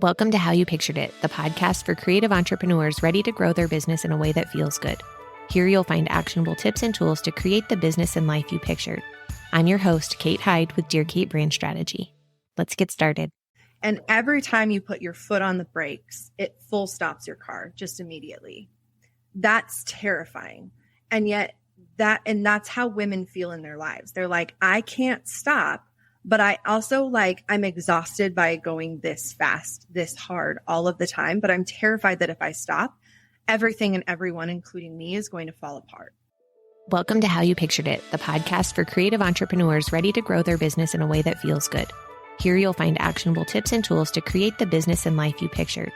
Welcome to How You Pictured It, the podcast for creative entrepreneurs ready to grow their business in a way that feels good. Here you'll find actionable tips and tools to create the business and life you pictured. I'm your host, Kate Hyde with Dear Kate Brand Strategy. Let's get started. And every time you put your foot on the brakes, it full stops your car just immediately. That's terrifying. And yet that's how women feel in their lives. They're like, I can't stop. But I also I'm exhausted by going this fast, this hard all of the time. But I'm terrified that if I stop, everything and everyone, including me, is going to fall apart. Welcome to How You Pictured It, the podcast for creative entrepreneurs ready to grow their business in a way that feels good. Here you'll find actionable tips and tools to create the business and life you pictured.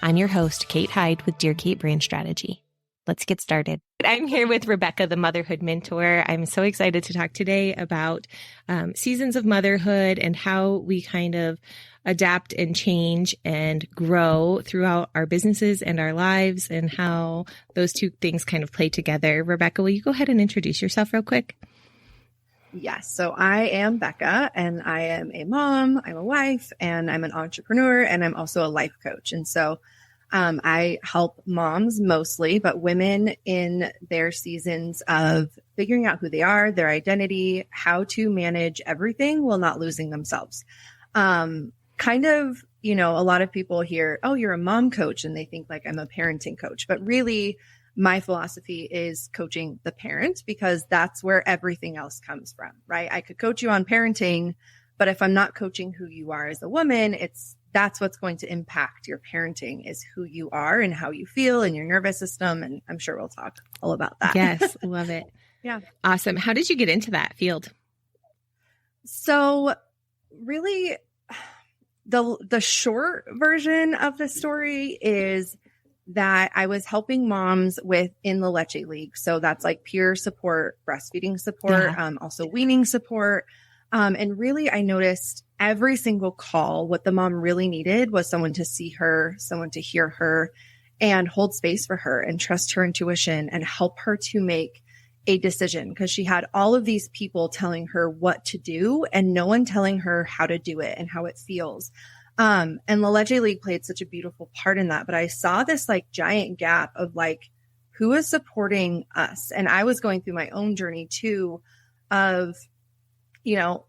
I'm your host, Kate Hyde with Dear Kate Brand Strategy. Let's get started. I'm here with Rebecca, the Motherhood Mentor. I'm so excited to talk today about seasons of motherhood and how we kind of adapt and change and grow throughout our businesses and our lives and how those two things kind of play together. Rebecca, will you go ahead and introduce yourself real quick? Yes. So I am Becca and I am a mom, I'm a wife, and I'm an entrepreneur, and I'm also a life coach. And so I help moms mostly, but women in their seasons of figuring out who they are, their identity, how to manage everything while not losing themselves. A lot of people hear, oh, you're a mom coach, and they think like I'm a parenting coach. But really, my philosophy is coaching the parent, because that's where everything else comes from, right? I could coach you on parenting, but if I'm not coaching who you are as a woman, that's what's going to impact your parenting, is who you are and how you feel and your nervous system. And I'm sure we'll talk all about that. Yes. Love it. Yeah. Awesome. How did you get into that field? So really the short version of the story is that I was helping moms in the Leche League. So that's like peer support, breastfeeding support, also weaning support. And really, I noticed every single call, what the mom really needed was someone to see her, someone to hear her, and hold space for her and trust her intuition and help her to make a decision, because she had all of these people telling her what to do and no one telling her how to do it and how it feels. And the Leche League played such a beautiful part in that. But I saw this giant gap of who is supporting us? And I was going through my own journey too of,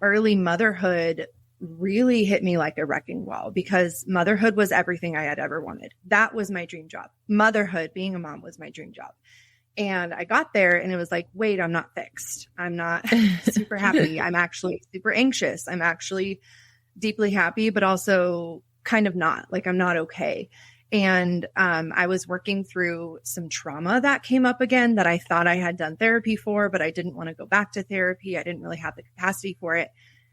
early motherhood really hit me like a wrecking ball, because motherhood was everything I had ever wanted. That was my dream job. Motherhood, being a mom, was my dream job. And I got there and it was like, wait, I'm not fixed. I'm not super happy. I'm actually super anxious. I'm actually deeply happy, but also kind of not. I'm not okay. And I was working through some trauma that came up again that I thought I had done therapy for, but I didn't want to go back to therapy. I didn't really have the capacity for it.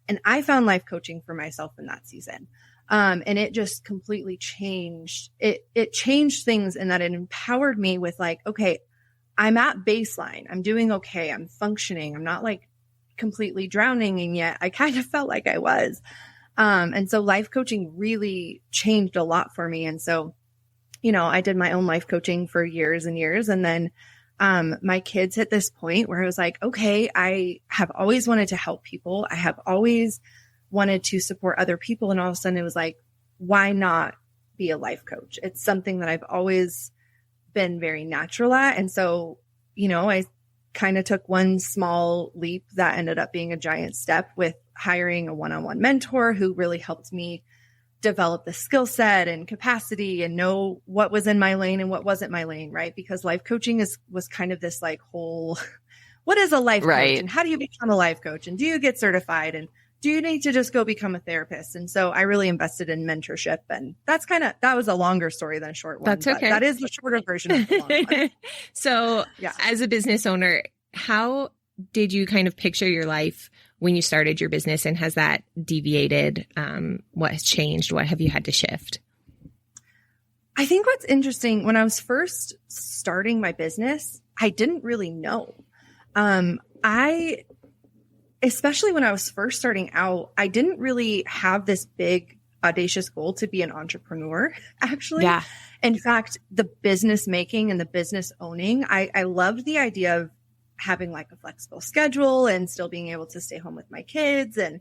And I found life coaching for myself in that season. And it just completely changed. It changed things in that it empowered me with okay, I'm at baseline. I'm doing okay. I'm functioning. I'm not completely drowning. And yet I kind of felt like I was. And so life coaching really changed a lot for me. And so, I did my own life coaching for years and years. And then my kids hit this point where I was like, okay, I have always wanted to help people. I have always wanted to support other people. And all of a sudden it was like, why not be a life coach? It's something that I've always been very natural at. And so, I kind of took one small leap that ended up being a giant step with hiring a one-on-one mentor who really helped me develop the skill set and capacity and know what was in my lane and what wasn't my lane, right? Because life coaching was kind of this whole, what is a life coach and how do you become a life coach? And do you get certified? And do you need to just go become a therapist? And so I really invested in mentorship, and that was a longer story than a short one. That's okay. That is the shorter version of the long one. So as a business owner, how did you kind of picture your life when you started your business, and has that deviated? What has changed? What have you had to shift? I think what's interesting, when I was first starting my business, I didn't really know. Especially when I was first starting out, I didn't really have this big, audacious goal to be an entrepreneur, actually. Yeah. In fact, the business making and the business owning, I loved the idea of having a flexible schedule and still being able to stay home with my kids and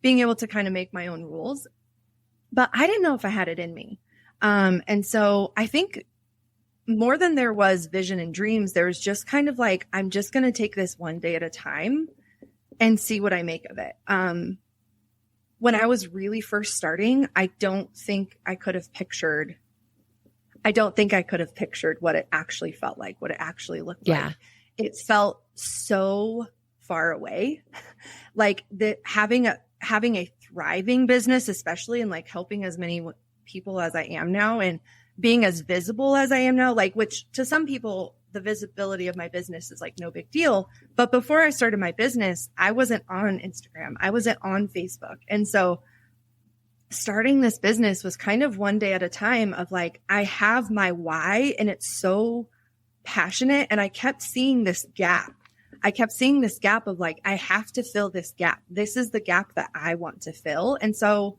being able to kind of make my own rules. but I didn't know if I had it in me. And so I think more than there was vision and dreams, there was just kind of like, I'm just going to take this one day at a time and see what I make of it. When I was really first starting, I don't think I could have pictured what it actually felt like, what it actually looked like. It felt so far away. Like having a thriving business, especially, and like helping as many people as I am now and being as visible as I am now, like, which to some people, the visibility of my business is like no big deal. But before I started my business, I wasn't on Instagram. I wasn't on Facebook. And so starting this business was kind of one day at a time of like, I have my why and it's so passionate. And I kept seeing this gap. Of like, I have to fill this gap. This is the gap that I want to fill. And so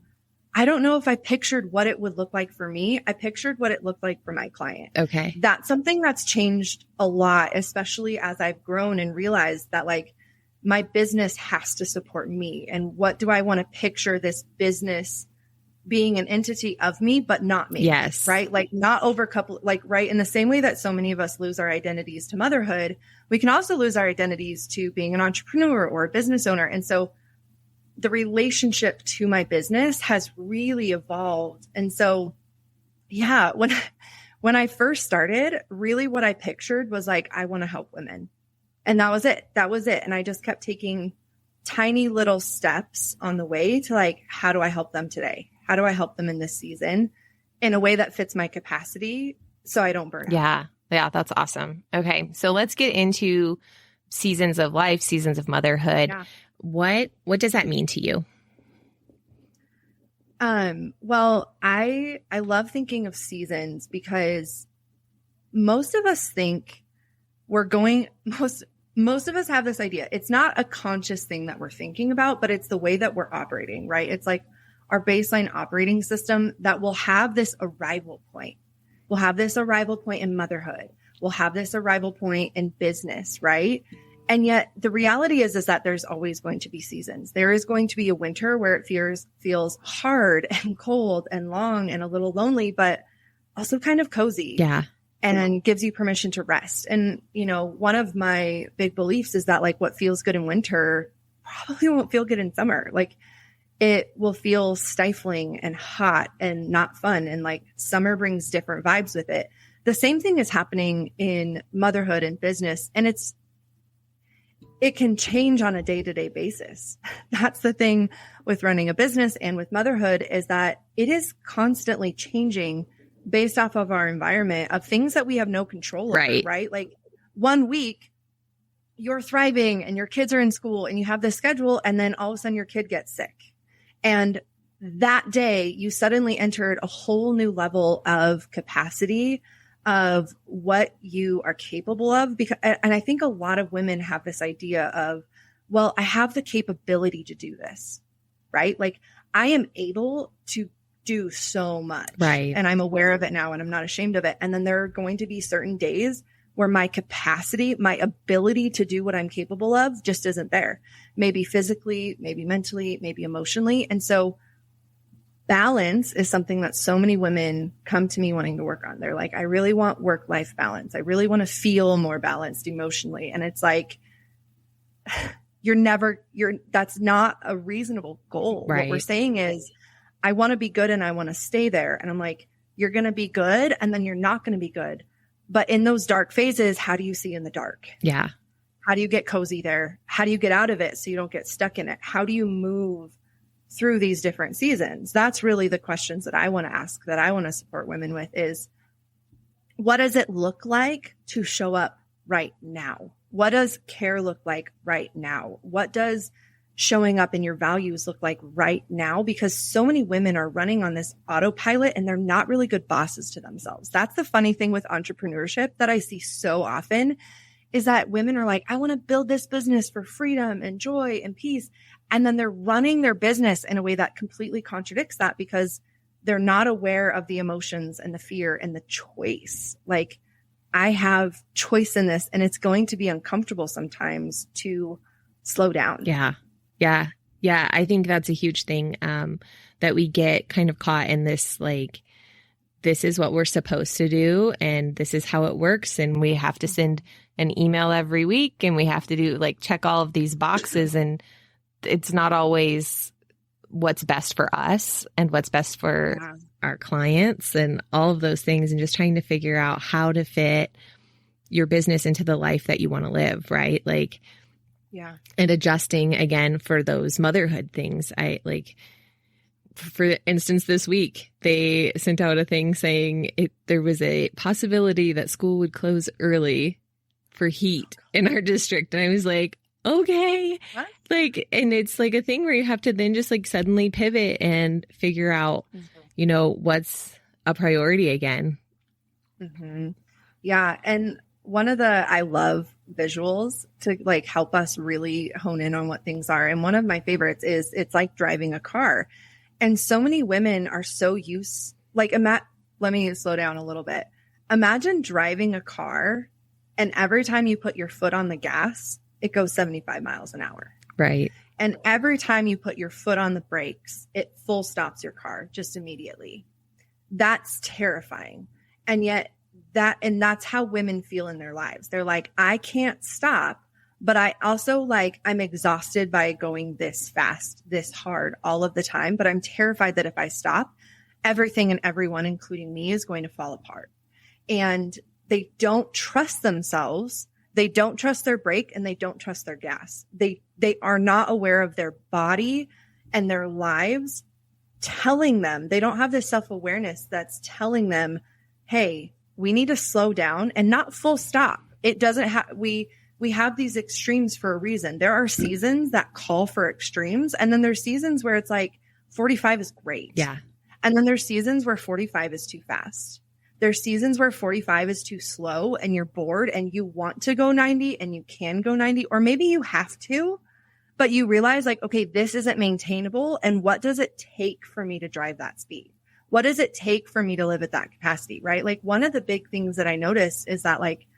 I don't know if I pictured what it would look like for me. I pictured what it looked like for my client. Okay. That's something that's changed a lot, especially as I've grown and realized that like my business has to support me. And what do I want to picture this business being an entity of me, but not me? Yes. Right. Like not overcouple, like, right. In the same way that so many of us lose our identities to motherhood, we can also lose our identities to being an entrepreneur or a business owner. And so the relationship to my business has really evolved. And so, yeah, when I first started, really what I pictured was like, I want to help women. And that was it. And I just kept taking tiny little steps on the way to like, how do I help them today? How do I help them in this season in a way that fits my capacity so I don't burn out? Yeah, that's awesome. Okay. So let's get into seasons of life, seasons of motherhood. Yeah. What does that mean to you? Well, I love thinking of seasons because most of us think most of us have this idea. It's not a conscious thing that we're thinking about, but it's the way that we're operating, right? It's like our baseline operating system that will have this arrival point. We'll have this arrival point in motherhood. We'll have this arrival point in business, right? And yet the reality is that there's always going to be seasons. There is going to be a winter where it feels hard and cold and long and a little lonely, but also kind of cozy. Yeah. And gives you permission to rest. And, you know, one of my big beliefs is that like what feels good in winter probably won't feel good in summer. Like it will feel stifling and hot and not fun. And like summer brings different vibes with it. The same thing is happening in motherhood and business. And it can change on a day-to-day basis. That's the thing with running a business and with motherhood is that it is constantly changing based off of our environment of things that we have no control over, right? Like 1 week you're thriving and your kids are in school and you have this schedule and then all of a sudden your kid gets sick. And that day you suddenly entered a whole new level of capacity of what you are capable of. And I think a lot of women have this idea of, well, I have the capability to do this, right? Like I am able to do so much. Right. And I'm aware of it now and I'm not ashamed of it. And then there are going to be certain days where my capacity, my ability to do what I'm capable of just isn't there. Maybe physically, maybe mentally, maybe emotionally. And so balance is something that so many women come to me wanting to work on. They're like, I really want work-life balance. I really want to feel more balanced emotionally. And it's like, that's not a reasonable goal. Right. What we're saying is, I want to be good and I want to stay there. And I'm like, you're going to be good and then you're not going to be good. But in those dark phases, how do you see in the dark? Yeah. How do you get cozy there? How do you get out of it so you don't get stuck in it? How do you move through these different seasons? That's really the questions that I want to ask, that I want to support women with is, what does it look like to show up right now? What does care look like right now? What does showing up in your values look like right now? Because so many women are running on this autopilot and they're not really good bosses to themselves. That's the funny thing with entrepreneurship that I see so often is that women are like, I want to build this business for freedom and joy and peace. And then they're running their business in a way that completely contradicts that because they're not aware of the emotions and the fear and the choice. Like I have choice in this and it's going to be uncomfortable sometimes to slow down. Yeah. I think that's a huge thing. that we get kind of caught in this, like, this is what we're supposed to do and this is how it works. And we have to send an email every week and we have to do like check all of these boxes. And it's not always what's best for us and what's best for our clients and all of those things, and just trying to figure out how to fit your business into the life that you want to live, right? Like, and adjusting again for those motherhood things. For instance, this week, they sent out a thing saying there was a possibility that school would close early for heat in our district. And I was like, okay. What? Like, and it's like a thing where you have to then just like suddenly pivot and figure out, you know, what's a priority again. Mm-hmm. Yeah. And I love visuals to like help us really hone in on what things are. And one of my favorites is it's like driving a car. And so many women are so used, like, let me slow down a little bit. Imagine driving a car and every time you put your foot on the gas, it goes 75 miles an hour. Right. And every time you put your foot on the brakes, it full stops your car just immediately. That's terrifying. And yet that's how women feel in their lives. They're like, I can't stop. But I also I'm exhausted by going this fast, this hard all of the time. But I'm terrified that if I stop, everything and everyone, including me, is going to fall apart. And they don't trust themselves. They don't trust their brake and they don't trust their gas. They are not aware of their body and their lives telling them. They don't have this self-awareness that's telling them, hey, we need to slow down and not full stop. It doesn't have, we have these extremes for a reason. There are seasons that call for extremes. And then there's seasons where it's like 45 is great. Yeah. And then there's seasons where 45 is too fast. There's seasons where 45 is too slow and you're bored and you want to go 90 and you can go 90, or maybe you have to, but you realize like, okay, this isn't maintainable. And what does it take for me to drive that speed? What does it take for me to live at that capacity? Right? Like one of the big things that I noticed is that like,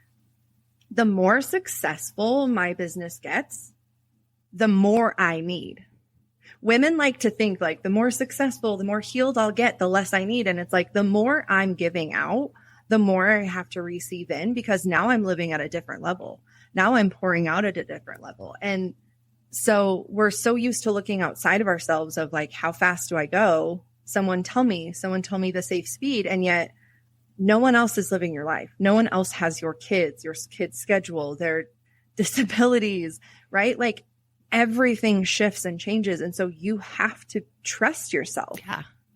the more successful my business gets, the more I need. Women like to think like the more successful, the more healed I'll get, the less I need. And it's like the more I'm giving out, the more I have to receive in, because now I'm living at a different level. Now I'm pouring out at a different level. And so we're so used to looking outside of ourselves of like, how fast do I go? Someone tell me the safe speed. And yet no one else is living your life. No one else has your kids schedule, their disabilities, right? Like everything shifts and changes. And so you have to trust yourself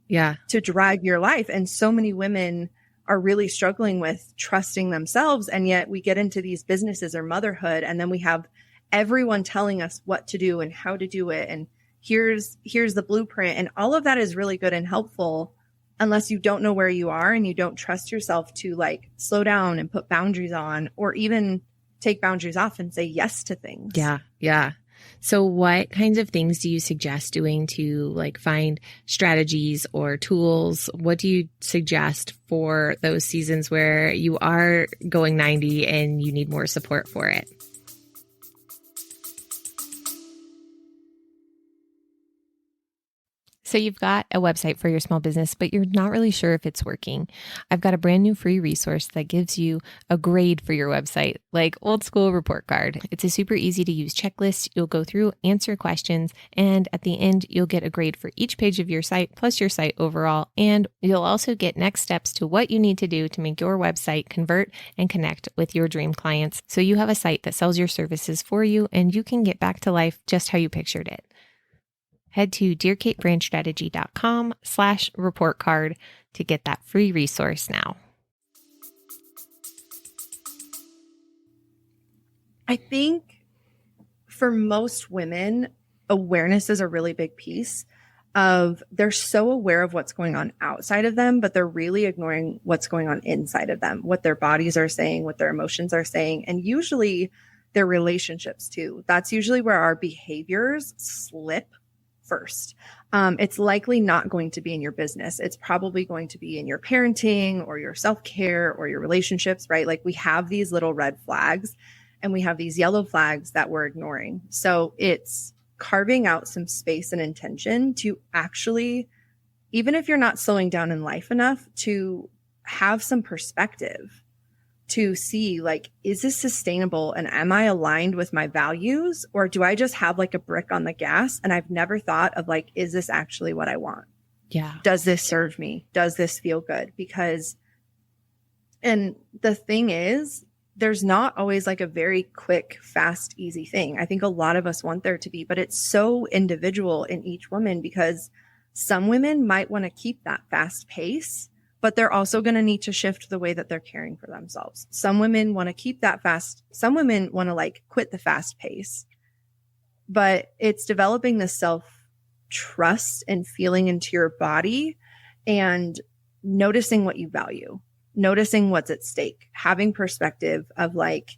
to drive your life. And so many women are really struggling with trusting themselves. And yet we get into these businesses or motherhood, and then we have everyone telling us what to do and how to do it. And here's the blueprint. And all of that is really good and helpful, unless you don't know where you are and you don't trust yourself to like slow down and put boundaries on, or even take boundaries off and say yes to things. Yeah. Yeah. So what kinds of things do you suggest doing to like find strategies or tools? What do you suggest for those seasons where you are going 90 and you need more support for it? So you've got a website for your small business, but you're not really sure if it's working. I've got a brand new free resource that gives you a grade for your website, like old school report card. It's a super easy to use checklist. You'll go through, answer questions, and at the end, you'll get a grade for each page of your site, plus your site overall. And you'll also get next steps to what you need to do to make your website convert and connect with your dream clients. So you have a site that sells your services for you, and you can get back to life just how you pictured it. Head to dearkatebrandstrategy.com/report card to get that free resource now. I think for most women, awareness is a really big piece of they're so aware of what's going on outside of them, but they're really ignoring what's going on inside of them, what their bodies are saying, what their emotions are saying, and usually their relationships too. That's usually where our behaviors slip first. It's likely not going to be in your business. It's probably going to be in your parenting or your self-care or your relationships, right? Like we have these little red flags and we have these yellow flags that we're ignoring. So it's carving out some space and intention to actually even if you're not slowing down in life enough to have some perspective to see like, is this sustainable and am I aligned with my values, or do I just have like a brick on the gas and I've never thought of like, is this actually what I want? Yeah. Does this serve me? Does this feel good? Because, and the thing is, there's not always like a very quick, fast, easy thing. I think a lot of us want there to be, but it's so individual in each woman, because some women might want to keep that fast pace, but they're also going to need to shift the way that they're caring for themselves. Some women want to keep that fast. Some women want to like quit the fast pace, but it's developing the self trust and feeling into your body and noticing what you value, noticing what's at stake, having perspective of like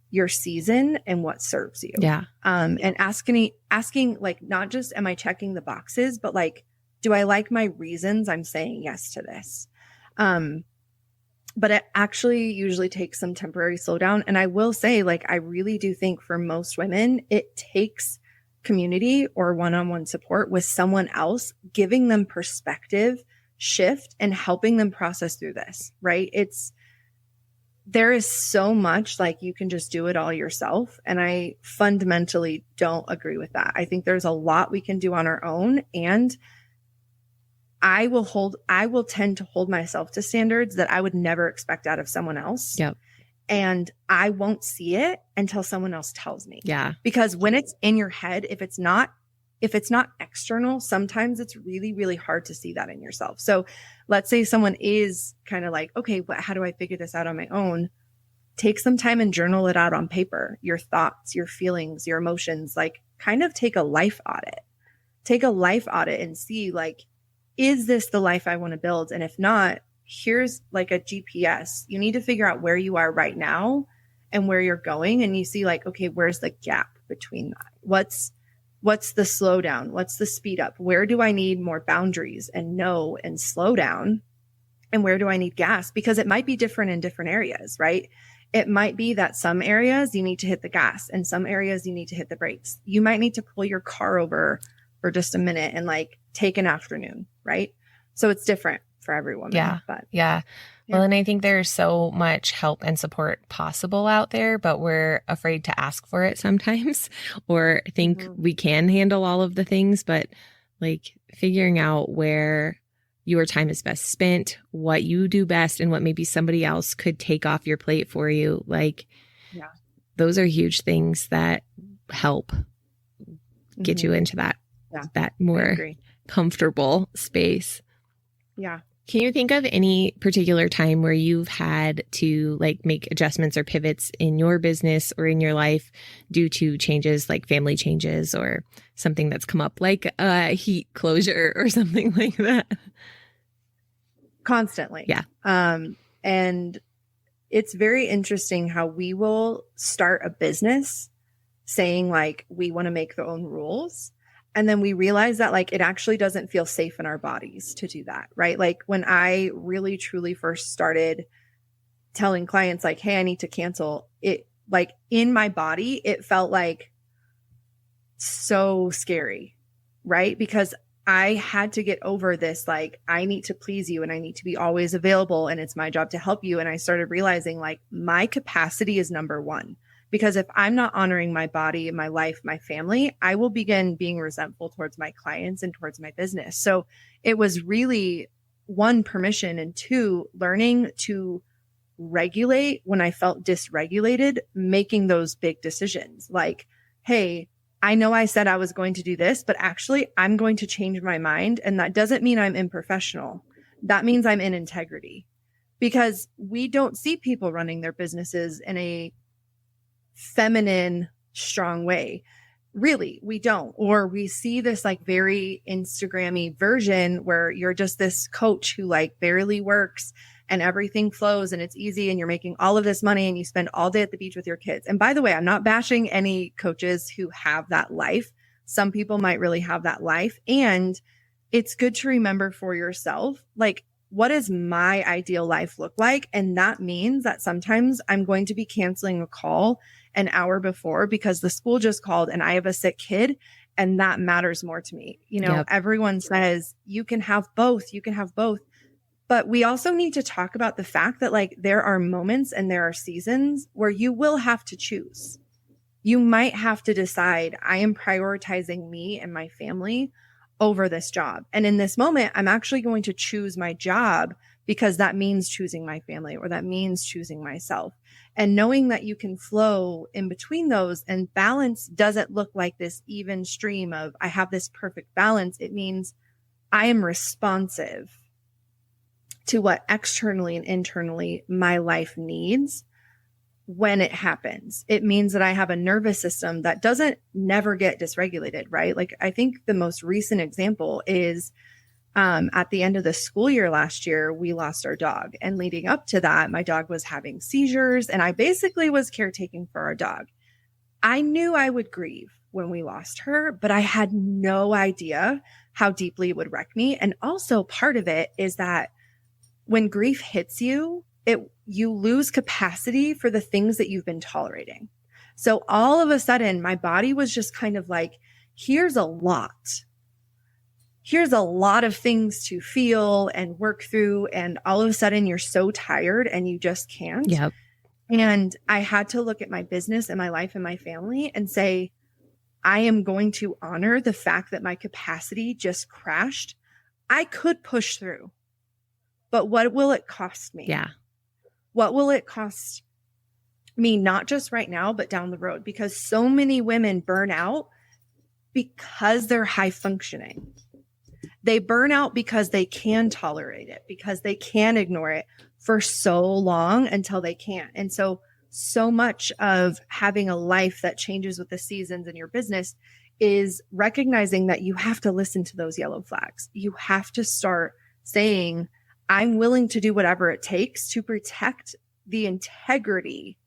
your season and what serves you. Yeah. And asking like, not just, am I checking the boxes, but like, do I like my reasons I'm saying yes to this? But it actually usually takes some temporary slowdown. And I will say, like, I really do think for most women, it takes community or one-on-one support with someone else, giving them perspective shift and helping them process through this, right? There is so much like you can just do it all yourself. And I fundamentally don't agree with that. I think there's a lot we can do on our own, and I will tend to hold myself to standards that I would never expect out of someone else. Yep. And I won't see it until someone else tells me. Yeah. Because when it's in your head, if it's not external, sometimes it's really, really hard to see that in yourself. So let's say someone is kind of like, okay, how do I figure this out on my own? Take some time and journal it out on paper. Your thoughts, your feelings, your emotions, like kind of take a life audit. Take a life audit and see like, is this the life I want to build? And if not, here's like a GPS. You need to figure out where you are right now and where you're going. And you see like, okay, where's the gap between that? What's the slowdown? What's the speed up? Where do I need more boundaries and no and slow down? And where do I need gas? Because it might be different in different areas, right? It might be that some areas you need to hit the gas and some areas you need to hit the brakes. You might need to pull your car over for just a minute and like take an afternoon, right? So it's different for every woman. Yeah. But yeah. Well, and I think there's so much help and support possible out there, but we're afraid to ask for it sometimes or think we can handle all of the things. But like figuring out where your time is best spent, what you do best, and what maybe somebody else could take off your plate for you. Like, those are huge things that help get you into that more comfortable space. Yeah. Can you think of any particular time where you've had to like make adjustments or pivots in your business or in your life due to changes like family changes or something that's come up like a heat closure or something like that? Constantly. Yeah. And it's very interesting how we will start a business saying like, we want to make their own rules. And then we realize that like, it actually doesn't feel safe in our bodies to do that, right? Like when I really truly first started telling clients like, hey, I need to cancel it, like in my body, it felt like so scary, right? Because I had to get over this, like, I need to please you and I need to be always available and it's my job to help you. And I started realizing like my capacity is number one. Because if I'm not honoring my body, my life, my family, I will begin being resentful towards my clients and towards my business. So it was really one, permission, and two, learning to regulate when I felt dysregulated, making those big decisions like, hey, I know I said I was going to do this, but actually I'm going to change my mind. And that doesn't mean I'm unprofessional. That means I'm in integrity, because we don't see people running their businesses in a feminine, strong way. Really, we don't. Or we see this like very Instagram-y version where you're just this coach who like barely works and everything flows and it's easy and you're making all of this money and you spend all day at the beach with your kids. And by the way, I'm not bashing any coaches who have that life. Some people might really have that life. And it's good to remember for yourself, like, what does my ideal life look like? And that means that sometimes I'm going to be canceling a call an hour before because the school just called and I have a sick kid And that matters more to me. Yep. Everyone says you can have both. You can have both. But we also need to talk about the fact that like there are moments and there are seasons where you will have to choose. You might have to decide, I am prioritizing me and my family over this job. And in this moment, I'm actually going to choose my job because that means choosing my family or that means choosing myself. And knowing that you can flow in between those, and balance doesn't look like this even stream of I have this perfect balance. It means I am responsive to what externally and internally my life needs when it happens. It means that I have a nervous system that doesn't never get dysregulated, right? Like I think the most recent example is at the end of the school year last year, we lost our dog. And leading up to that, my dog was having seizures and I basically was caretaking for our dog. I knew I would grieve when we lost her, but I had no idea how deeply it would wreck me. And also part of it is that when grief hits you, you lose capacity for the things that you've been tolerating. So all of a sudden, my body was just kind of like, here's a lot. Here's a lot of things to feel and work through. And all of a sudden, you're so tired and you just can't. Yep. And I had to look at my business and my life and my family and say, I am going to honor the fact that my capacity just crashed. I could push through. But what will it cost me? Yeah. What will it cost me, not just right now, but down the road? Because so many women burn out because they're high functioning. They burn out because they can tolerate it, because they can ignore it for so long until they can't. And so much of having a life that changes with the seasons in your business is recognizing that you have to listen to those yellow flags. You have to start saying, I'm willing to do whatever it takes to protect the integrity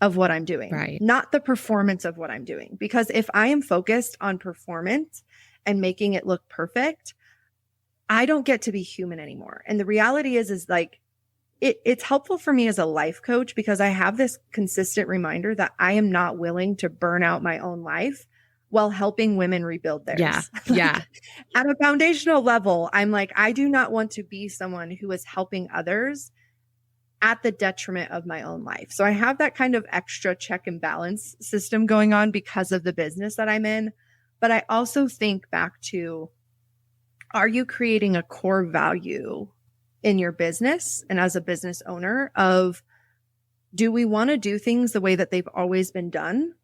of what I'm doing, right? Not the performance of what I'm doing. Because if I am focused on performance and making it look perfect, I don't get to be human anymore. And the reality is like, it's helpful for me as a life coach because I have this consistent reminder that I am not willing to burn out my own life while helping women rebuild theirs. Yeah. Yeah. At a foundational level, I'm like, I do not want to be someone who is helping others at the detriment of my own life. So I have that kind of extra check and balance system going on because of the business that I'm in. But I also think back to, are you creating a core value in your business and as a business owner of, do we want to do things the way that they've always been done?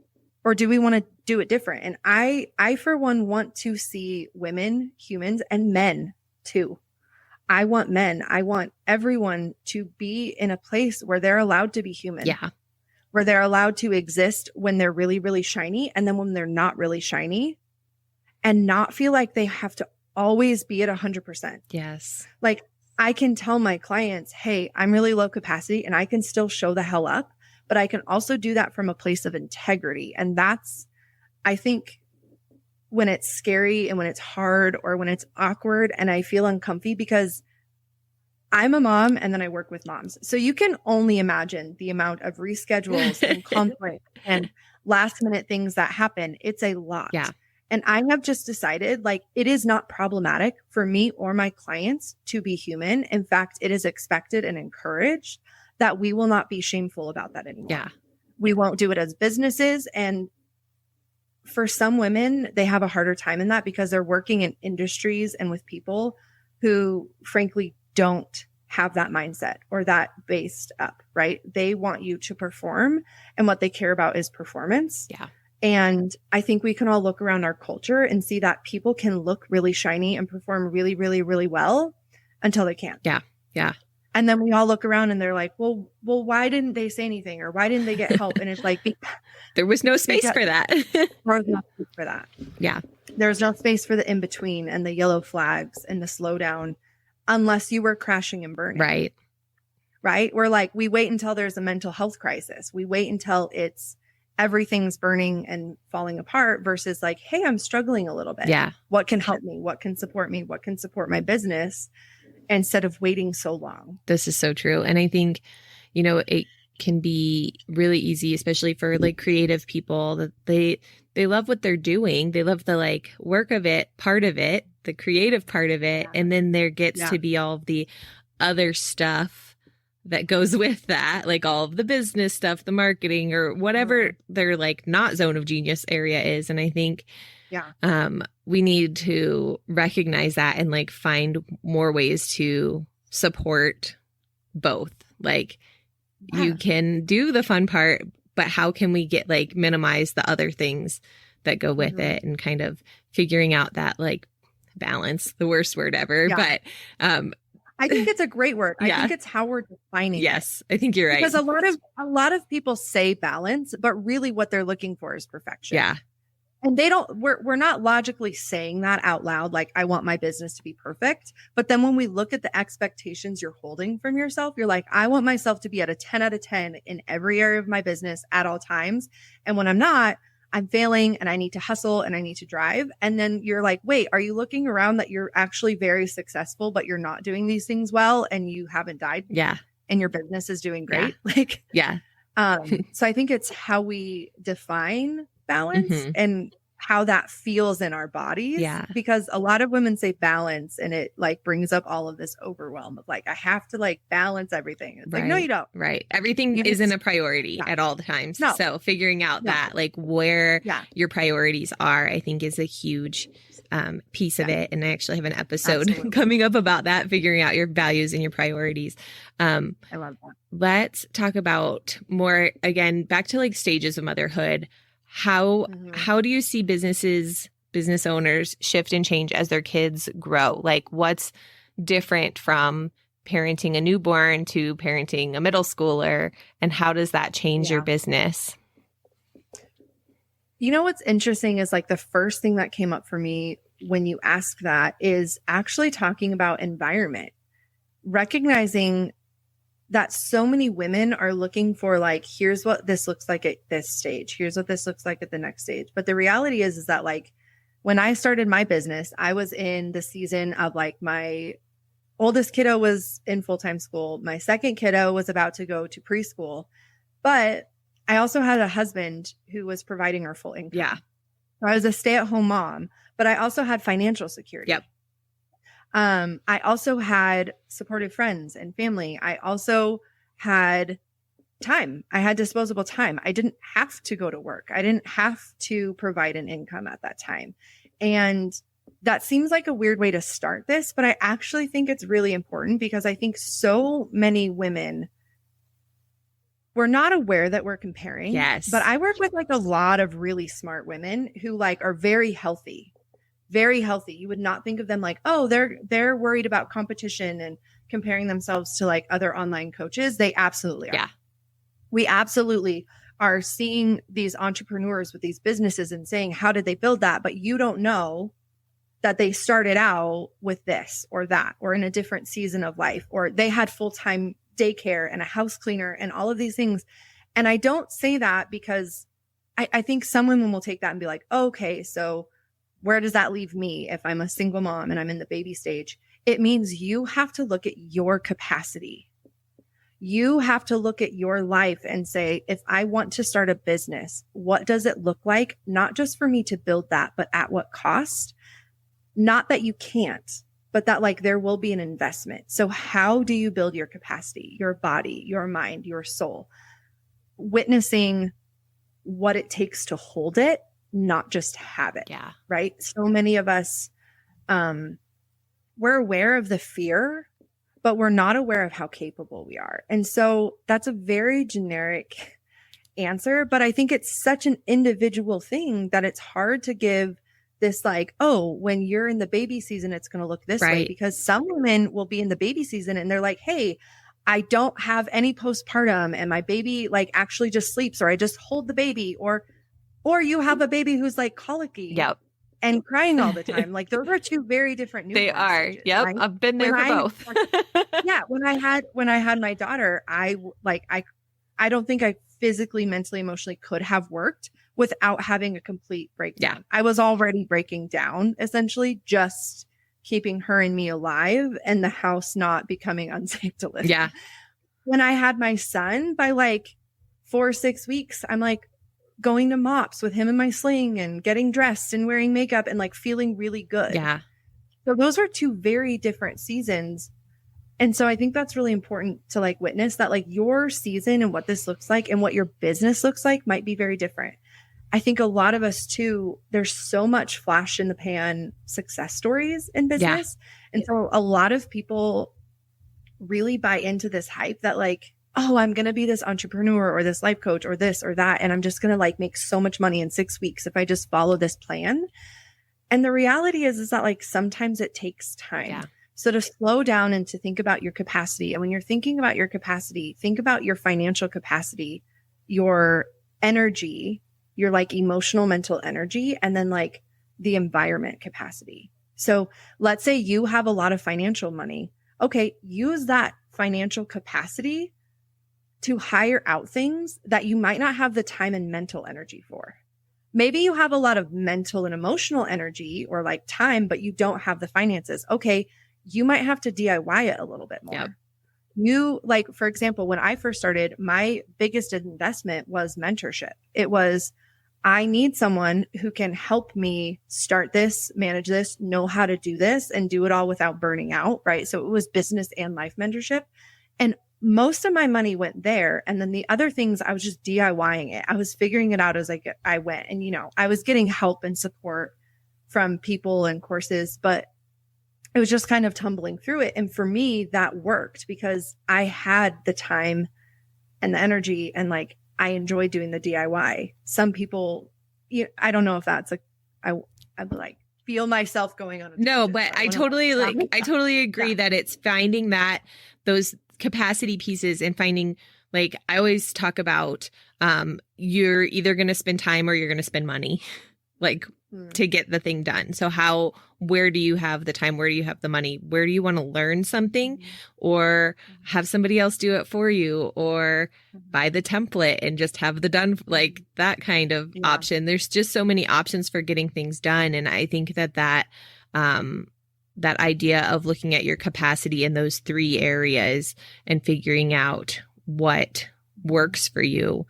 Or do we want to do it different? And I, for one, want to see women, humans, and men too. I want everyone to be in a place where they're allowed to be human. Yeah. Where they're allowed to exist when they're really, really shiny. And then when they're not really shiny, and not feel like they have to always be at 100%. Yes. Like I can tell my clients, hey, I'm really low capacity and I can still show the hell up. But I can also do that from a place of integrity. And that's, I think, when it's scary and when it's hard or when it's awkward and I feel uncomfy, because I'm a mom and then I work with moms. So you can only imagine the amount of reschedules and conflict and last minute things that happen. It's a lot. Yeah. And I have just decided like it is not problematic for me or my clients to be human. In fact, it is expected and encouraged that we will not be shameful about that anymore. Yeah. We won't do it as businesses. And for some women, they have a harder time in that because they're working in industries and with people who frankly don't have that mindset or that based up, right? They want you to perform and what they care about is performance. Yeah. And I think we can all look around our culture and see that people can look really shiny and perform really, really, really well until they can't. Yeah. Yeah. And then we all look around and they're like, well, why didn't they say anything? Or why didn't they get help? And it's like, there was no space for that. There was no space for that. Yeah. There's no space for the in-between and the yellow flags and the slowdown unless you were crashing and burning. Right. Right. We're like, we wait until there's a mental health crisis. We wait until everything's burning and falling apart versus like, hey, I'm struggling a little bit. Yeah. What can help me? What can support me? What can support my business? Instead of waiting so long. This is so true. And I think, it can be really easy, especially for like creative people, that they love what they're doing. They love the like work of it, part of it, the creative part of it. Yeah. And then there gets to be all of the other stuff that goes with that, like all of the business stuff, the marketing, or whatever their like not zone of genius area is. And I think we need to recognize that and like find more ways to support both. Like you can do the fun part, but how can we get like minimize the other things that go with it, and kind of figuring out that like balance, the worst word ever. But I think it's a great word. I think it's how we're defining it. Yes, I think you're right. Because a lot of people say balance, but really what they're looking for is perfection. Yeah. And we're not logically saying that out loud. Like, I want my business to be perfect. But then when we look at the expectations you're holding from yourself, you're like, I want myself to be at a 10 out of 10 in every area of my business at all times. And when I'm not, I'm failing and I need to hustle and I need to drive. And then you're like, wait, are you looking around that you're actually very successful, but you're not doing these things well and you haven't died? Yeah. And your business is doing great. Like, so I think it's how we define balance and how that feels in our bodies. Yeah. Because a lot of women say balance and it like brings up all of this overwhelm of like, I have to like balance everything. It's like, no, you don't. Right. Everything isn't a priority at all the times. No. So figuring out that like where your priorities are, I think is a huge piece of it. And I actually have an episode coming up about that, figuring out your values and your priorities. I love that. Let's talk about more, again, back to like stages of motherhood. How do you see business owners shift and change as their kids grow? Like what's different from parenting a newborn to parenting a middle schooler, and how does that change your business? You know, what's interesting is like the first thing that came up for me when you ask that is actually talking about environment, recognizing that so many women are looking for like, here's what this looks like at this stage. Here's what this looks like at the next stage. But the reality is that like when I started my business, I was in the season of like my oldest kiddo was in full-time school. My second kiddo was about to go to preschool, but I also had a husband who was providing our full income. Yeah. So I was a stay-at-home mom, but I also had financial security. Yep. I also had supportive friends and family. I also had time. I had disposable time. I didn't have to go to work. I didn't have to provide an income at that time. And that seems like a weird way to start this, but I actually think it's really important because I think so many women, we're not aware that we're comparing. Yes. But I work with like a lot of really smart women who like are very healthy. Very healthy. You would not think of them like, oh, they're worried about competition and comparing themselves to like other online coaches. They absolutely are. Yeah. We absolutely are seeing these entrepreneurs with these businesses and saying, how did they build that? But you don't know that they started out with this or that, or in a different season of life, or they had full-time daycare and a house cleaner and all of these things. And I don't say that because I think some women will take that and be like, oh, okay, so where does that leave me if I'm a single mom and I'm in the baby stage? It means you have to look at your capacity. You have to look at your life and say, if I want to start a business, what does it look like? Not just for me to build that, but at what cost? Not that you can't, but that like there will be an investment. So how do you build your capacity, your body, your mind, your soul? Witnessing what it takes to hold it, not just have it. Yeah. Right. So many of us, we're aware of the fear, but we're not aware of how capable we are. And so that's a very generic answer, but I think it's such an individual thing that it's hard to give this like, oh, when you're in the baby season, it's going to look this way, because some women will be in the baby season and they're like, hey, I don't have any postpartum and my baby like actually just sleeps, or I just hold the baby, or you have a baby who's like colicky and crying all the time. Like those are two very different newborn They are. stages, Yep. right? I've been there for both. When I had my daughter, I don't think I physically, mentally, emotionally could have worked without having a complete breakdown. Yeah. I was already breaking down, essentially just keeping her and me alive and the house not becoming unsafe to live. Yeah. when I had my son, by like 4 or 6 weeks, I'm like going to mops with him in my sling and getting dressed and wearing makeup and like feeling really good. Yeah. So those are two very different seasons. And so I think that's really important to like witness that like your season and what this looks like and what your business looks like might be very different. I think a lot of us too, there's so much flash in the pan success stories in business. Yeah. And so a lot of people really buy into this hype that like, oh, I'm going to be this entrepreneur or this life coach or this or that. And I'm just going to like make so much money in 6 weeks if I just follow this plan. And the reality is that like sometimes it takes time. Yeah. So to slow down and to think about your capacity. And when you're thinking about your capacity, think about your financial capacity, your energy, your like emotional, mental energy, and then like the environment capacity. So let's say you have a lot of financial money. Okay, use that financial capacity to hire out things that you might not have the time and mental energy for. Maybe you have a lot of mental and emotional energy or like time, but you don't have the finances. Okay, you might have to DIY it a little bit more. Yeah. You like, for example, when I first started, my biggest investment was mentorship. It was, I need someone who can help me start this, manage this, know how to do this, and do it all without burning out, right? So it was business and life mentorship. And most of my money went there. And then the other things, I was just DIYing it. I was figuring it out as I went. And, you know, I was getting help and support from people and courses, but it was just kind of tumbling through it. And for me, that worked because I had the time and the energy and like, I enjoy doing the DIY. Some people, I don't know if that's I would like feel myself going on. No, but I totally agree that it's finding those capacity pieces and finding, like, I always talk about, you're either going to spend time or you're going to spend money, like to get the thing done. So where do you have the time? Where do you have the money? Where do you want to learn something or have somebody else do it for you or buy the template and just have the done, like that kind of option. There's just so many options for getting things done. And I think that idea of looking at your capacity in those 3 areas and figuring out what works for you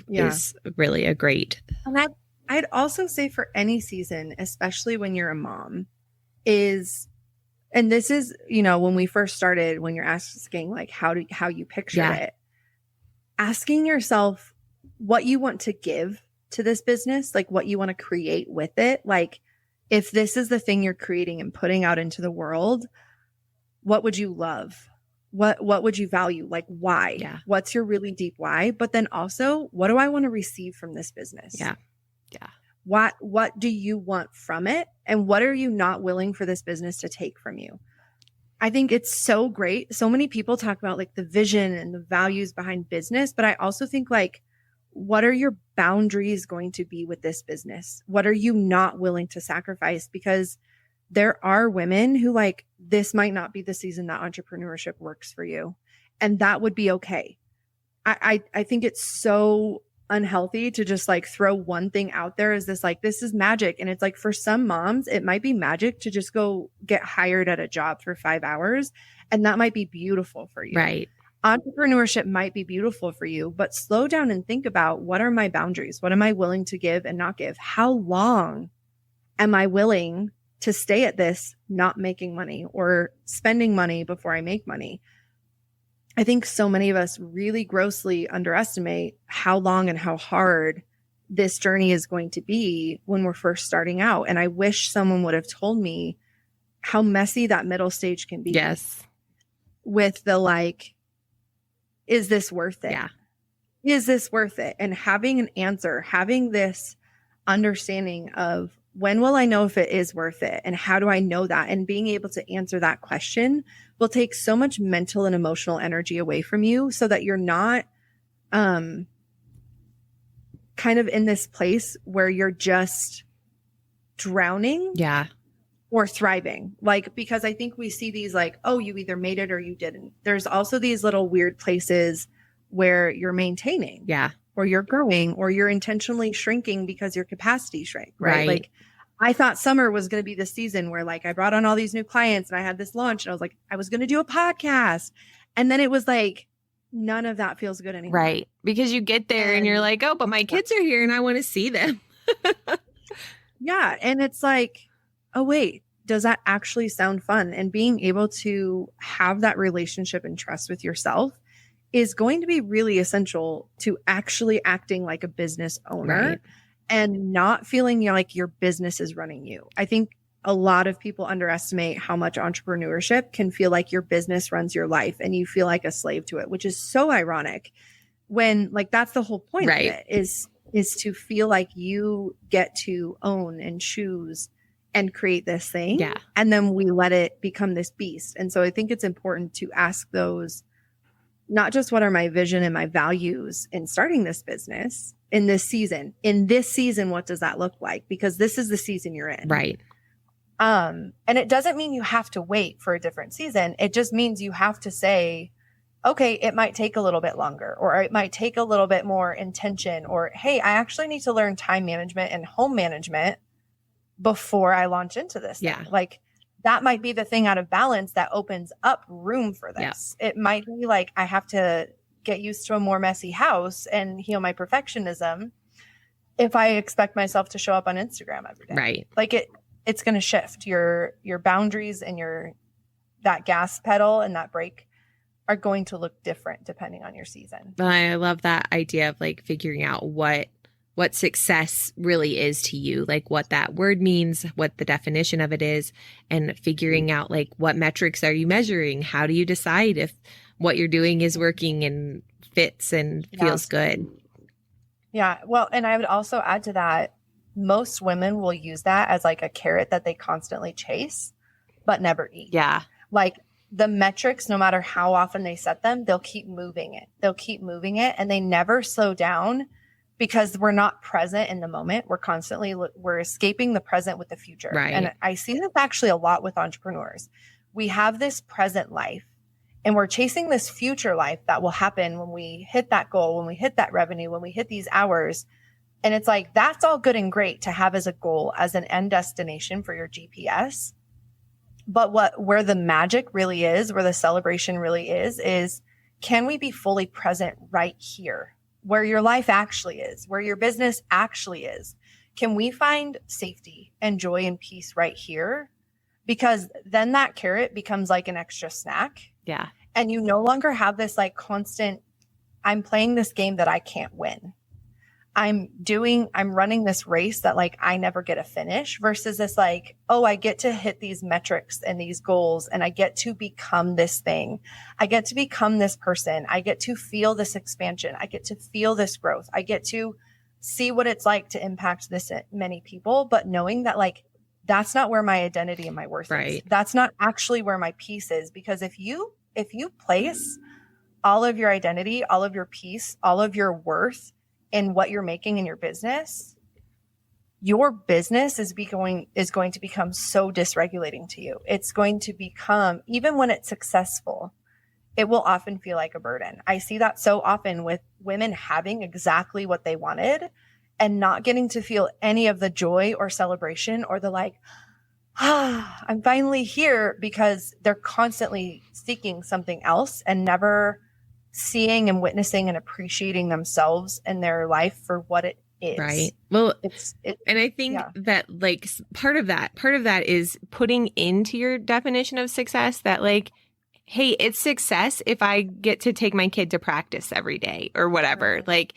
is really a great. And I'd also say for any season, especially when you're a mom, and this is, when we first started, when you're asking like how you pictured it, asking yourself what you want to give to this business, like what you want to create with it. Like if this is the thing you're creating and putting out into the world, what would you love? What would you value? Like why? Yeah. What's your really deep why? But then also, what do I want to receive from this business? Yeah. Yeah. What do you want from it? And what are you not willing for this business to take from you? I think it's so great. So many people talk about like the vision and the values behind business, but I also think like, what are your boundaries going to be with this business? What are you not willing to sacrifice? Because there are women who like, this might not be the season that entrepreneurship works for you. And that would be okay. I think it's so unhealthy to just like throw one thing out there as this, like, this is magic. And it's like, for some moms, it might be magic to just go get hired at a job for 5 hours. And that might be beautiful for you. Right. Entrepreneurship might be beautiful for you, but slow down and think about, what are my boundaries? What am I willing to give and not give? How long am I willing to stay at this, not making money or spending money before I make money? I think so many of us really grossly underestimate how long and how hard this journey is going to be when we're first starting out. And I wish someone would have told me how messy that middle stage can be. Yes. With the like, is this worth it? Yeah. Is this worth it? And having an answer, having this understanding of, when will I know if it is worth it? And how do I know that? And being able to answer that question will take so much mental and emotional energy away from you, so that you're not kind of in this place where you're just drowning. Yeah. Or thriving. Like, because I think we see these like, oh, you either made it or you didn't. There's also these little weird places where you're maintaining. Yeah. Or you're growing, or you're intentionally shrinking because your capacity shrank, right? Like, I thought summer was going to be the season where like I brought on all these new clients and I had this launch and I was like, I was going to do a podcast. And then it was like none of that feels good anymore. Right. Because you get there and you're like, oh, but my kids are here and I want to see them. Yeah. And it's like, oh, wait, does that actually sound fun? And being able to have that relationship and trust with yourself is going to be really essential to actually acting like a business owner, Right. and not feeling like your business is running you. I think a lot of people underestimate how much entrepreneurship can feel like your business runs your life and you feel like a slave to it, which is so ironic when like that's the whole point Right. of it is to feel like you get to own and choose and create this thing. Yeah. And then we let it become this beast. And so I think it's important to ask those, not just what are my vision and my values in starting this business in this season, what does that look like? Because this is the season you're in. Right. And it doesn't mean you have to wait for a different season. It just means you have to say, okay, it might take a little bit longer, or it might take a little bit more intention, or, hey, I actually need to learn time management and home management before I launch into this thing. Yeah. Like that might be the thing out of balance that opens up room for this. Yeah. It might be like, I have to get used to a more messy house and heal my perfectionism if I expect myself to show up on Instagram every day. Right. Like it's going to shift your boundaries, and that gas pedal and that brake are going to look different depending on your season. I love that idea of like figuring out what success really is to you, like what that word means, what the definition of it is, and figuring out like what metrics are you measuring? How do you decide if what you're doing is working and fits and feels good? Yeah. Well, and I would also add to that, most women will use that as like a carrot that they constantly chase, but never eat. Yeah. Like the metrics, no matter how often they set them, they'll keep moving it. And they never slow down because we're not present in the moment. We're escaping the present with the future. Right. And I see this actually a lot with entrepreneurs. We have this present life and we're chasing this future life that will happen when we hit that goal, when we hit that revenue, when we hit these hours. And it's like, that's all good and great to have as a goal, as an end destination for your GPS. But where the magic really is, where the celebration really is can we be fully present right here, where your life actually is, where your business actually is? Can we find safety and joy and peace right here? Because then that carrot becomes like an extra snack. Yeah. And you no longer have this like constant, I'm playing this game that I can't win. I'm running this race that like I never get a finish, versus this like, oh, I get to hit these metrics and these goals and I get to become this thing. I get to become this person. I get to feel this expansion. I get to feel this growth. I get to see what it's like to impact this many people, but knowing that like, that's not where my identity and my worth is. That's not actually where my peace is. Because if you place all of your identity, all of your peace, all of your worth in what you're making in your business is going to become so dysregulating to you. It's going to become, even when it's successful, it will often feel like a burden. I see that so often with women having exactly what they wanted and not getting to feel any of the joy or celebration or the like, I'm finally here, because they're constantly seeking something else and never seeing and witnessing and appreciating themselves and their life for what it is. Right. Well, and I think that like part of that is putting into your definition of success that like, hey, it's success if I get to take my kid to practice every day or whatever. Like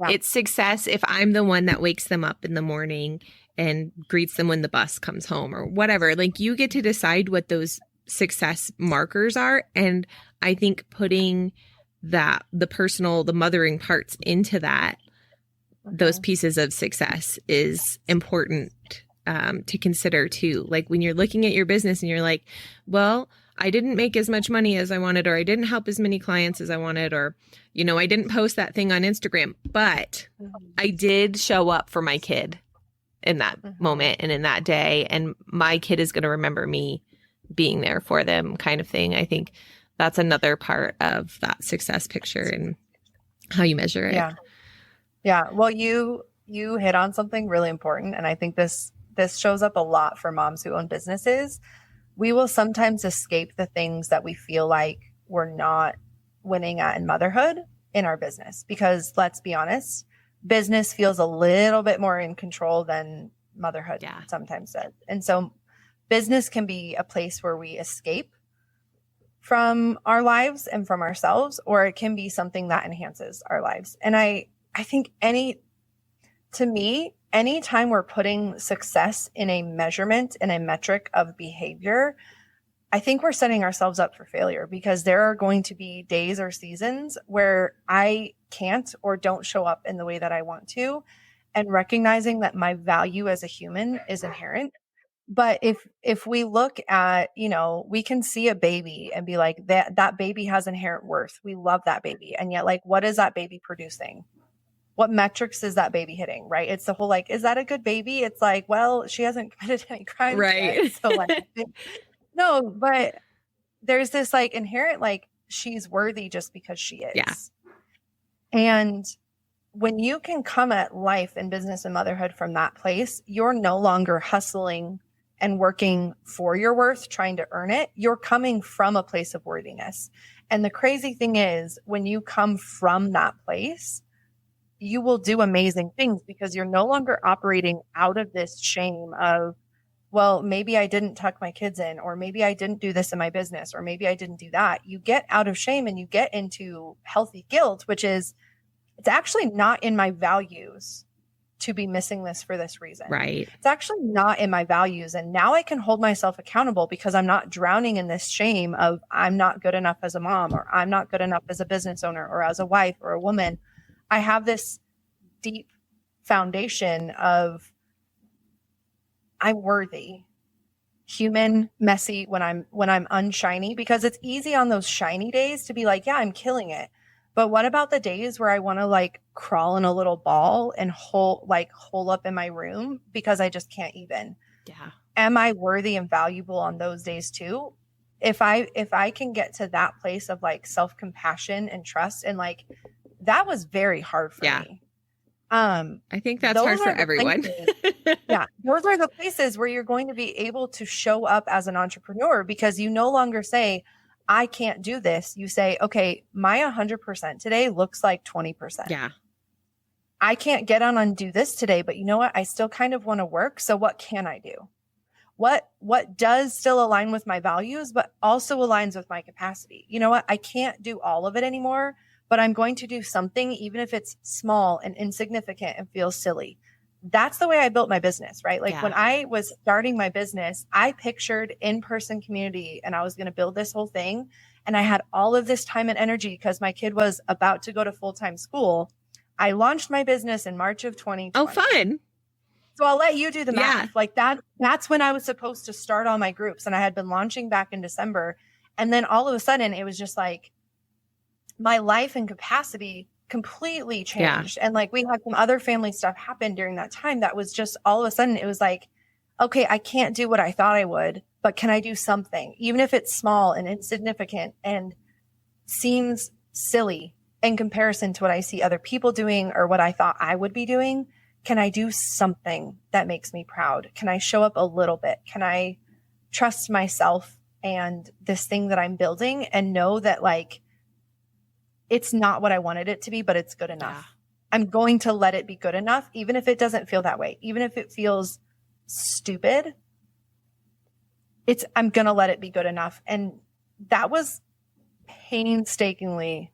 it's success if I'm the one that wakes them up in the morning and greets them when the bus comes home or whatever. Like you get to decide what those success markers are. And I think putting the mothering parts into that, those pieces of success is important to consider too. Like when you're looking at your business and you're like, well, I didn't make as much money as I wanted, or I didn't help as many clients as I wanted, or, I didn't post that thing on Instagram, but I did show up for my kid in that moment and in that day. And my kid is going to remember me being there for them, kind of thing. I think that's another part of that success picture and how you measure it. Yeah. Yeah. Well, you hit on something really important. And I think this shows up a lot for moms who own businesses. We will sometimes escape the things that we feel like we're not winning at in motherhood in our business, because let's be honest, business feels a little bit more in control than motherhood sometimes does. And so business can be a place where we escape from our lives and from ourselves, or it can be something that enhances our lives. And I think anytime we're putting success in a measurement and a metric of behavior, I think we're setting ourselves up for failure, because there are going to be days or seasons where I can't or don't show up in the way that I want to, and recognizing that my value as a human is inherent. But if we look at, we can see a baby and be like, that baby has inherent worth. We love that baby. And yet, like, what is that baby producing? What metrics is that baby hitting? Right. It's the whole, like, is that a good baby? It's like, well, she hasn't committed any crimes yet. So like, no, but there's this like inherent, like, she's worthy just because she is. Yeah. And when you can come at life and business and motherhood from that place, you're no longer hustling and working for your worth, trying to earn it. You're coming from a place of worthiness. And the crazy thing is, when you come from that place, you will do amazing things, because you're no longer operating out of this shame of, well, maybe I didn't tuck my kids in, or maybe I didn't do this in my business, or maybe I didn't do that. You get out of shame and you get into healthy guilt, which is, it's actually not in my values to be missing this for this reason. Right. It's actually not in my values. And now I can hold myself accountable, because I'm not drowning in this shame of, I'm not good enough as a mom, or I'm not good enough as a business owner, or as a wife, or a woman. I have this deep foundation of, I'm worthy, human, messy when I'm unshiny, because it's easy on those shiny days to be like, yeah, I'm killing it. But what about the days where I want to like crawl in a little ball and hole up in my room because I just can't even? Yeah. Am I worthy and valuable on those days too? If I can get to that place of like self-compassion and trust, and like, that was very hard for me. I think that's hard for everyone. Yeah. Those are the places where you're going to be able to show up as an entrepreneur, because you no longer say, I can't do this. You say, okay, my 100% today looks like 20%. Yeah. I can't get on and do this today, but you know what? I still kind of want to work. So what can I do? What does still align with my values, but also aligns with my capacity? You know what? I can't do all of it anymore, but I'm going to do something, even if it's small and insignificant and feels silly. That's the way I built my business, right? Like when I was starting my business, I pictured in-person community, and I was going to build this whole thing. And I had all of this time and energy because my kid was about to go to full-time school. I launched my business in March of 2020. Oh, fun. So I'll let you do the math. Like that's when I was supposed to start all my groups, and I had been launching back in December. And then all of a sudden it was just like my life and capacity completely changed. And like we had some other family stuff happen during that time that was just all of a sudden it was like, okay, I can't do what I thought I would, but can I do something? Even if it's small and insignificant and seems silly in comparison to what I see other people doing or what I thought I would be doing, can I do something that makes me proud? Can I show up a little bit? Can I trust myself and this thing that I'm building and know that like, it's not what I wanted it to be, but it's good enough. Yeah. I'm going to let it be good enough, even if it doesn't feel that way, even if it feels stupid. I'm going to let it be good enough. And that was painstakingly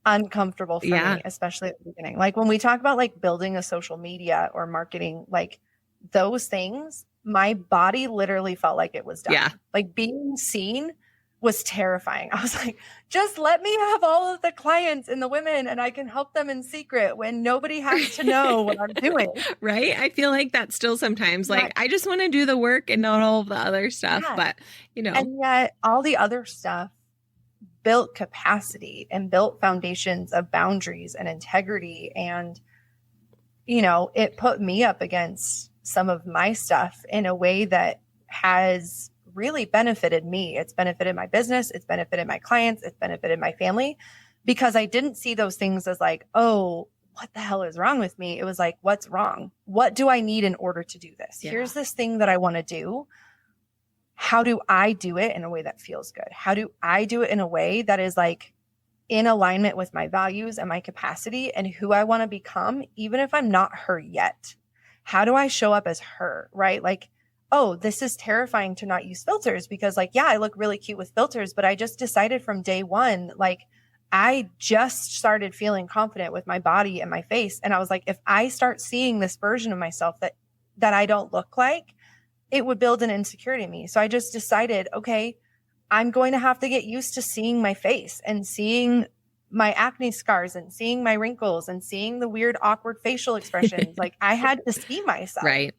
uncomfortable for me, especially at the beginning. Like when we talk about like building a social media or marketing, like those things, my body literally felt like it was done. Yeah. Like being seen was terrifying. I was like, just let me have all of the clients and the women and I can help them in secret when nobody has to know what I'm doing. Right? I feel like that still sometimes. Like, I just want to do the work and not all of the other stuff. Yeah. But, you know. And yet all the other stuff built capacity and built foundations of boundaries and integrity. And, you know, it put me up against some of my stuff in a way that has really benefited me. It's benefited my business. It's benefited my clients. It's benefited my family, because I didn't see those things as like, oh, what the hell is wrong with me? It was like, what's wrong? What do I need in order to do this? Yeah. Here's this thing that I want to do. How do I do it in a way that feels good? How do I do it in a way that is like in alignment with my values and my capacity and who I want to become, even if I'm not her yet. How do I show up as her, right? Like, oh, this is terrifying to not use filters because like, yeah, I look really cute with filters, but I just decided from day one, like I just started feeling confident with my body and my face. And I was like, if I start seeing this version of myself that I don't look like, it would build an insecurity in me. So I just decided, okay, I'm going to have to get used to seeing my face and seeing my acne scars and seeing my wrinkles and seeing the weird, awkward facial expressions. Like I had to see myself. Right.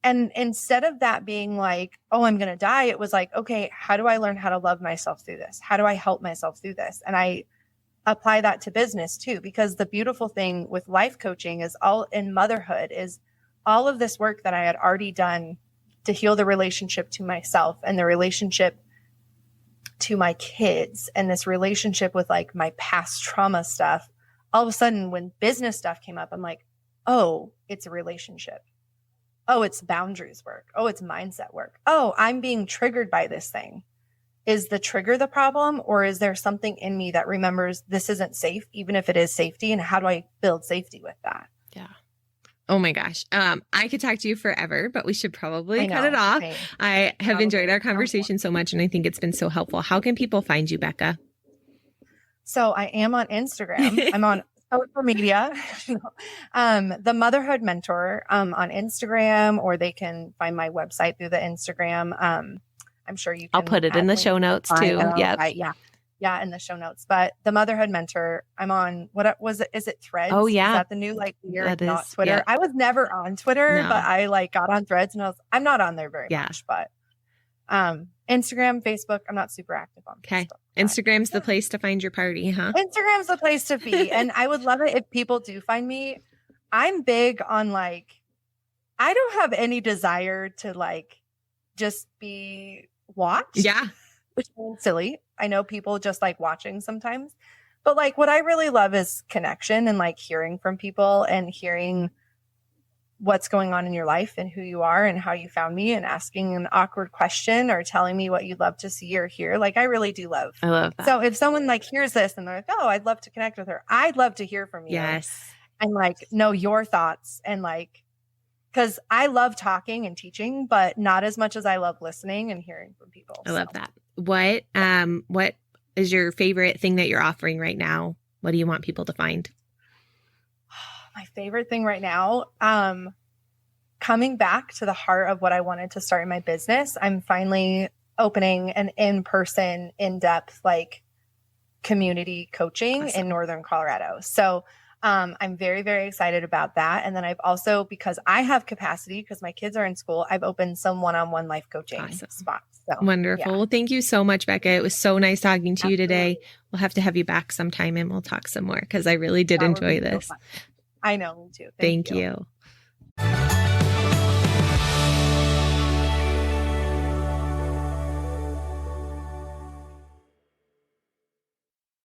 And instead of that being like, oh, I'm going to die, it was like, okay, how do I learn how to love myself through this? How do I help myself through this? And I apply that to business too, because the beautiful thing with life coaching is all in motherhood is all of this work that I had already done to heal the relationship to myself and the relationship to my kids and this relationship with like my past trauma stuff. All of a sudden, when business stuff came up, I'm like, oh, it's a relationship. Oh, it's boundaries work. Oh, it's mindset work. Oh, I'm being triggered by this thing. Is the trigger the problem, or is there something in me that remembers this isn't safe, even if it is safety? And how do I build safety with that? Yeah. Oh my gosh. I could talk to you forever, but we should probably cut it off. Right. I have enjoyed our conversation so much, and I think it's been so helpful. How can people find you, Becca? So I am on Instagram. I'm on social media. The Motherhood Mentor on Instagram, or they can find my website through the Instagram. I'm sure you can. I'll put it in the show notes too. Yeah, in the show notes. But the Motherhood Mentor, I'm on, what was it? Is it Threads? Oh, yeah. Is that the new like weird, That not is, Twitter? yeah. I was never on Twitter, No. but I like got on Threads and I'm not on there very much, but Instagram, Facebook, I'm not super active on. Okay. Facebook, Instagram's the place to find your party, huh? Instagram's the place to be. And I would love it if people do find me. I'm big on like, I don't have any desire to like just be watched. Yeah. Which is silly. I know people just like watching sometimes, but like what I really love is connection and like hearing from people and hearing what's going on in your life and who you are and how you found me and asking an awkward question or telling me what you'd love to see or hear. Like I really do love. I love that. So if someone like hears this and they're like, oh, I'd love to connect with her. I'd love to hear from you. Yes. And like know your thoughts and like, because I love talking and teaching, but not as much as I love listening and hearing from people. I love that. What is your favorite thing that you're offering right now? What do you want people to find? My favorite thing right now, coming back to the heart of what I wanted to start in my business, I'm finally opening an in-person, in-depth, like community coaching in Northern Colorado. So I'm very, very excited about that. And then I've also, because I have capacity, because my kids are in school, I've opened some one-on-one life coaching spots. So, wonderful. Yeah. Well, thank you so much, Becca. It was so nice talking to you today. We'll have to have you back sometime and we'll talk some more because I really did enjoy this. I know, me too. Thank you.